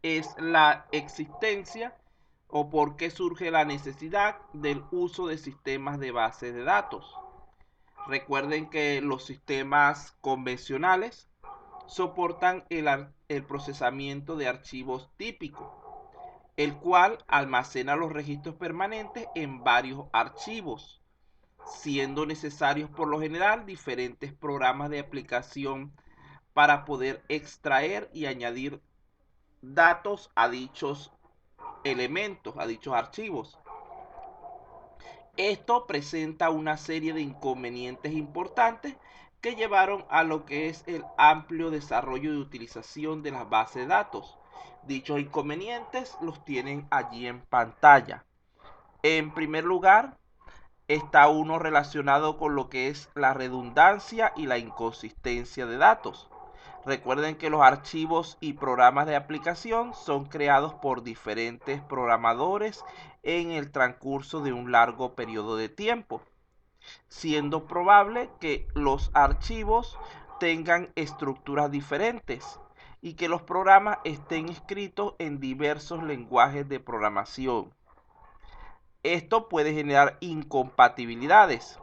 es la existencia o por qué surge la necesidad del uso de sistemas de base de datos. Recuerden que los sistemas convencionales soportan el procesamiento de archivos típicos, el cual almacena los registros permanentes en varios archivos, siendo necesarios por lo general diferentes programas de aplicación para poder extraer y añadir datos a dichos elementos, a dichos archivos. Esto presenta una serie de inconvenientes importantes que llevaron a lo que es el amplio desarrollo de utilización de las bases de datos. Dichos inconvenientes los tienen allí en pantalla. En primer lugar, está uno relacionado con lo que es la redundancia y la inconsistencia de datos. Recuerden que los archivos y programas de aplicación son creados por diferentes programadores en el transcurso de un largo periodo de tiempo, siendo probable que los archivos tengan estructuras diferentes y que los programas estén escritos en diversos lenguajes de programación. Esto puede generar incompatibilidades.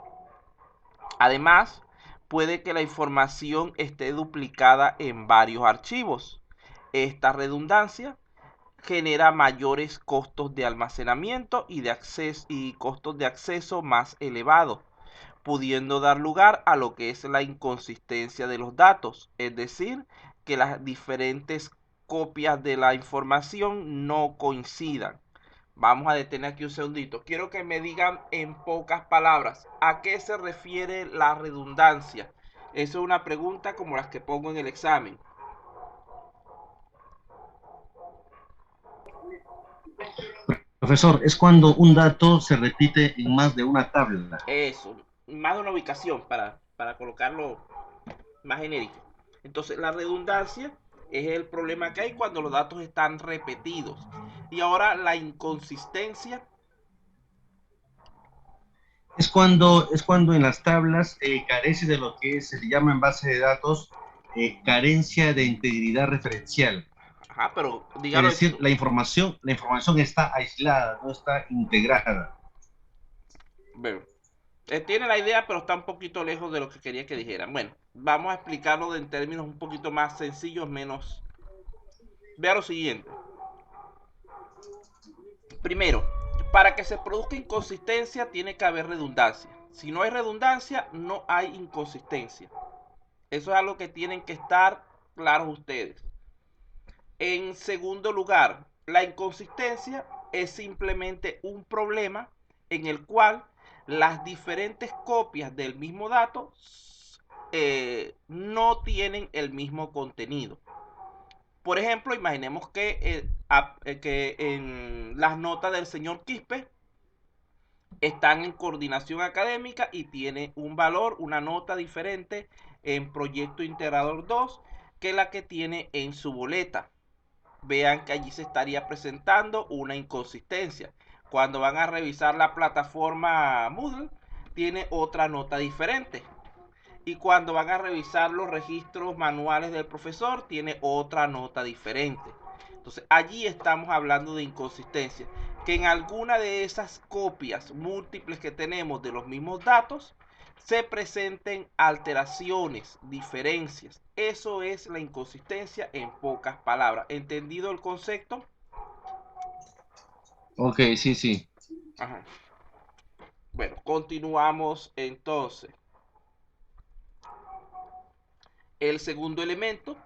Además, puede que la información esté duplicada en varios archivos. Esta redundancia genera mayores costos de almacenamiento y costos de acceso más elevados, pudiendo dar lugar a lo que es la inconsistencia de los datos, es decir, que las diferentes copias de la información no coincidan. Vamos a detener aquí un segundito. Quiero que me digan en pocas palabras a qué se refiere la redundancia. Eso es una pregunta como las que pongo en el examen. Profesor, es cuando un dato se repite en más de una tabla. Eso, más de una ubicación para colocarlo más genérico. Entonces, la redundancia es el problema que hay cuando los datos están repetidos. Y ahora la inconsistencia. Es cuando en las tablas carece de lo que se le llama en base de datos carencia de integridad referencial. Ajá, pero Es dígalo decir, eso. la información está aislada, no está integrada. Bueno, tiene la idea, pero está un poquito lejos de lo que quería que dijeran. Bueno, vamos a explicarlo en términos un poquito más sencillos, menos. Vea lo siguiente. Primero, para que se produzca inconsistencia tiene que haber redundancia. Si no hay redundancia, no hay inconsistencia. Eso es algo que tienen que estar claros ustedes. En segundo lugar, la inconsistencia es simplemente un problema en el cual las diferentes copias del mismo dato no tienen el mismo contenido. Por ejemplo, imaginemos que en las notas del señor Quispe están en coordinación académica y tiene un valor, una nota diferente en proyecto integrador 2 que la que tiene en su boleta. Vean que allí se estaría presentando una inconsistencia. Cuando van a revisar la plataforma Moodle, tiene otra nota diferente. Y cuando van a revisar los registros manuales del profesor, tiene otra nota diferente. Entonces, allí estamos hablando de inconsistencia. Que en alguna de esas copias múltiples que tenemos de los mismos datos, se presenten alteraciones, diferencias. Eso es la inconsistencia en pocas palabras. ¿Entendido el concepto? Ok, sí, sí. Ajá. Bueno, continuamos entonces. El segundo elemento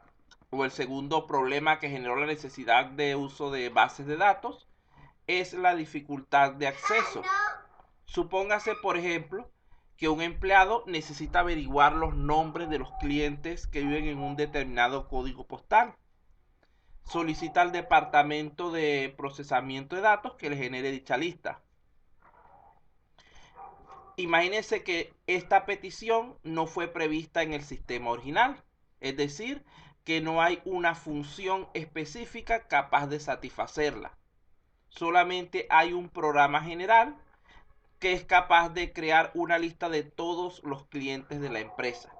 o el segundo problema que generó la necesidad de uso de bases de datos es la dificultad de acceso. Supóngase, por ejemplo, que un empleado necesita averiguar los nombres de los clientes que viven en un determinado código postal. Solicita al departamento de procesamiento de datos que le genere dicha lista. Imagínense que esta petición no fue prevista en el sistema original, es decir, que no hay una función específica capaz de satisfacerla. Solamente hay un programa general que es capaz de crear una lista de todos los clientes de la empresa.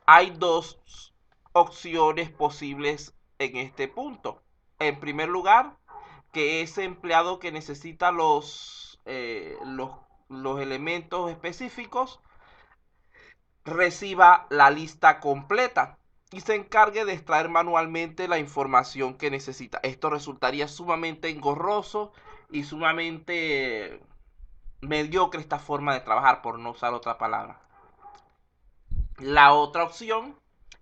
Hay dos opciones posibles en este punto. En primer lugar, que ese empleado que necesita los elementos específicos reciba la lista completa y se encargue de extraer manualmente la información que necesita. Esto resultaría sumamente engorroso y sumamente mediocre esta forma de trabajar, por no usar otra palabra. La otra opción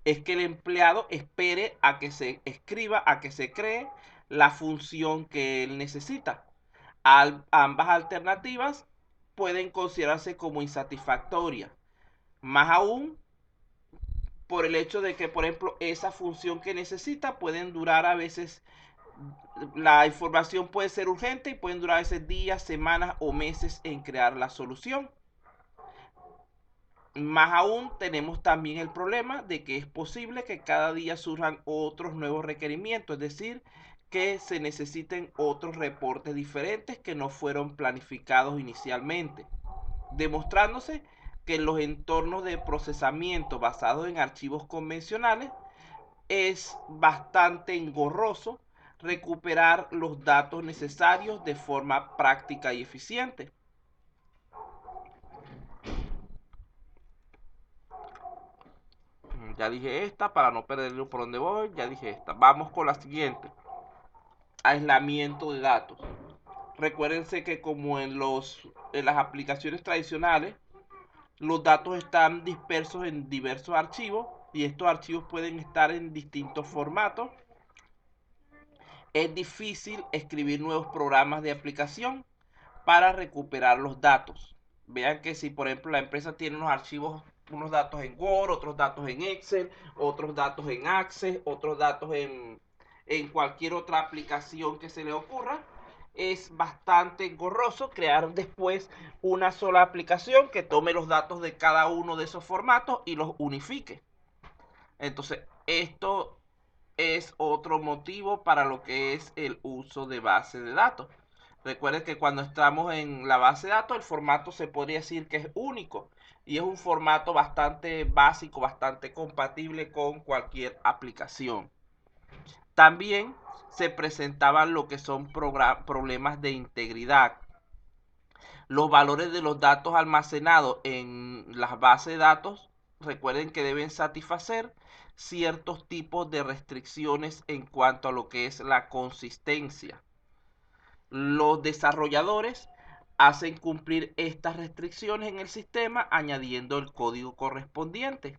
es que el empleado espere a que se escriba, a que se cree la función que él necesita. Ambas alternativas pueden considerarse como insatisfactorias. Más aún por el hecho de que, por ejemplo, esa función que necesita pueden durar a veces, la información puede ser urgente y pueden durar a veces días, semanas o meses en crear la solución. Más aún tenemos también el problema de que es posible que cada día surjan otros nuevos requerimientos, es decir, que se necesiten otros reportes diferentes que no fueron planificados inicialmente, demostrándose que en los entornos de procesamiento basados en archivos convencionales es bastante engorroso recuperar los datos necesarios de forma práctica y eficiente. Ya dije esta para no perderlo por donde voy. Ya dije esta. Vamos con la siguiente. Aislamiento de datos. Recuérdense que como en las aplicaciones tradicionales, los datos están dispersos en diversos archivos y estos archivos pueden estar en distintos formatos. Es difícil escribir nuevos programas de aplicación para recuperar los datos. Vean que si por ejemplo la empresa tiene unos archivos, unos datos en Word, otros datos en Excel, otros datos en Access, otros datos en cualquier otra aplicación que se le ocurra, es bastante engorroso crear después una sola aplicación que tome los datos de cada uno de esos formatos y los unifique. Entonces, esto es otro motivo para lo que es el uso de base de datos. Recuerden que cuando estamos en la base de datos, el formato se podría decir que es único y es un formato bastante básico, bastante compatible con cualquier aplicación. También se presentaban lo que son problemas de integridad. Los valores de los datos almacenados en las bases de datos, recuerden que deben satisfacer ciertos tipos de restricciones en cuanto a lo que es la consistencia. Los desarrolladores hacen cumplir estas restricciones en el sistema añadiendo el código correspondiente.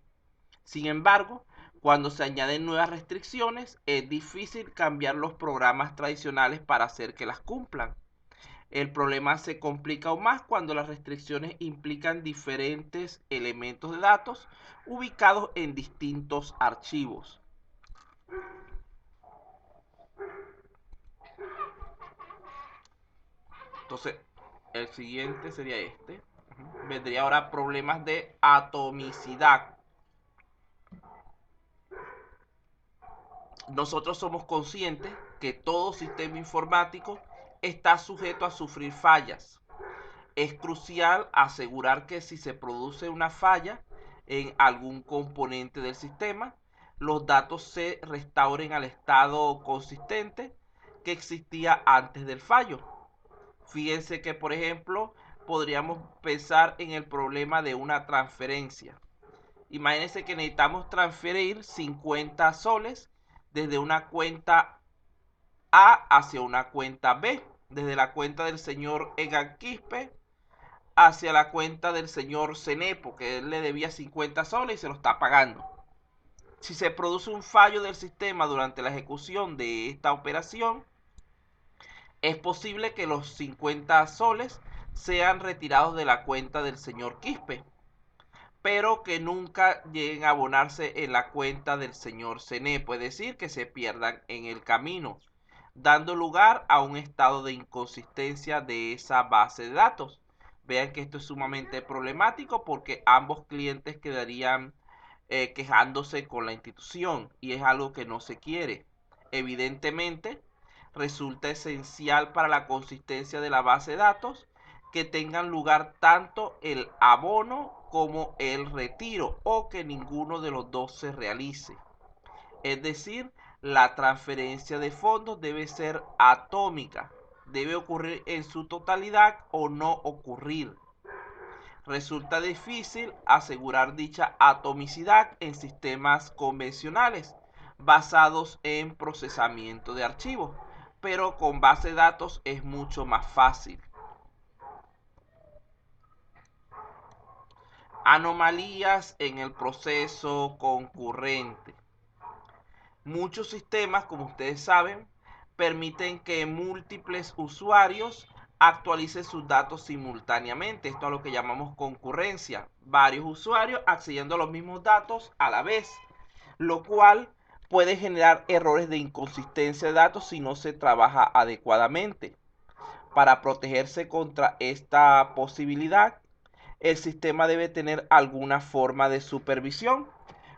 Sin embargo, cuando se añaden nuevas restricciones, es difícil cambiar los programas tradicionales para hacer que las cumplan. El problema se complica aún más cuando las restricciones implican diferentes elementos de datos ubicados en distintos archivos. Entonces, el siguiente sería este. Vendría ahora problemas de atomicidad. Nosotros somos conscientes que todo sistema informático está sujeto a sufrir fallas. Es crucial asegurar que si se produce una falla en algún componente del sistema, los datos se restauren al estado consistente que existía antes del fallo. Fíjense que, por ejemplo, podríamos pensar en el problema de una transferencia. Imagínense que necesitamos transferir 50 soles desde una cuenta A hacia una cuenta B, desde la cuenta del señor Egan Quispe hacia la cuenta del señor Cenepo, que él le debía 50 soles y se lo está pagando. Si se produce un fallo del sistema durante la ejecución de esta operación, es posible que los 50 soles sean retirados de la cuenta del señor Quispe, pero que nunca lleguen a abonarse en la cuenta del señor Cenepo, es decir, que se pierdan en el camino, dando lugar a un estado de inconsistencia de esa base de datos. Vean que esto es sumamente problemático porque ambos clientes quedarían quejándose con la institución y es algo que no se quiere. Evidentemente, resulta esencial para la consistencia de la base de datos que tengan lugar tanto el abono como el retiro o que ninguno de los dos se realice. Es decir, la transferencia de fondos debe ser atómica, debe ocurrir en su totalidad o no ocurrir. Resulta difícil asegurar dicha atomicidad en sistemas convencionales basados en procesamiento de archivos, pero con base de datos es mucho más fácil. Anomalías en el proceso concurrente. Muchos sistemas, como ustedes saben, permiten que múltiples usuarios actualicen sus datos simultáneamente. Esto es lo que llamamos concurrencia. Varios usuarios accediendo a los mismos datos a la vez, lo cual puede generar errores de inconsistencia de datos si no se trabaja adecuadamente. Para protegerse contra esta posibilidad, el sistema debe tener alguna forma de supervisión,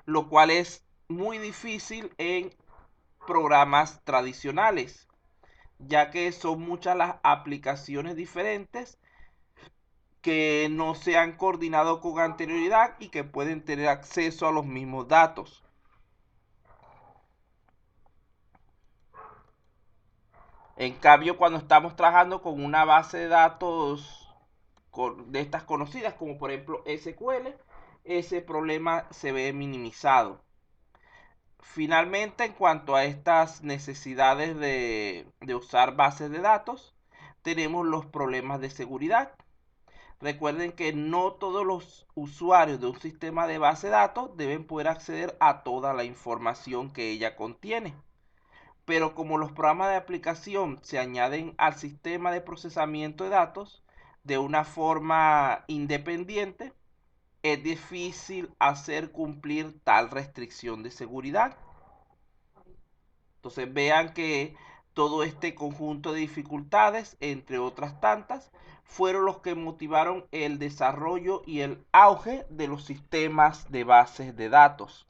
lo cual es muy difícil en programas tradicionales, ya que son muchas las aplicaciones diferentes que no se han coordinado con anterioridad y que pueden tener acceso a los mismos datos. En cambio, cuando estamos trabajando con una base de datos de estas conocidas, como por ejemplo SQL, ese problema se ve minimizado. Finalmente, en cuanto a estas necesidades de usar bases de datos, tenemos los problemas de seguridad. Recuerden que no todos los usuarios de un sistema de base de datos deben poder acceder a toda la información que ella contiene. Pero como los programas de aplicación se añaden al sistema de procesamiento de datos de una forma independiente, es difícil hacer cumplir tal restricción de seguridad. Entonces vean que todo este conjunto de dificultades, entre otras tantas, fueron los que motivaron el desarrollo y el auge de los sistemas de bases de datos.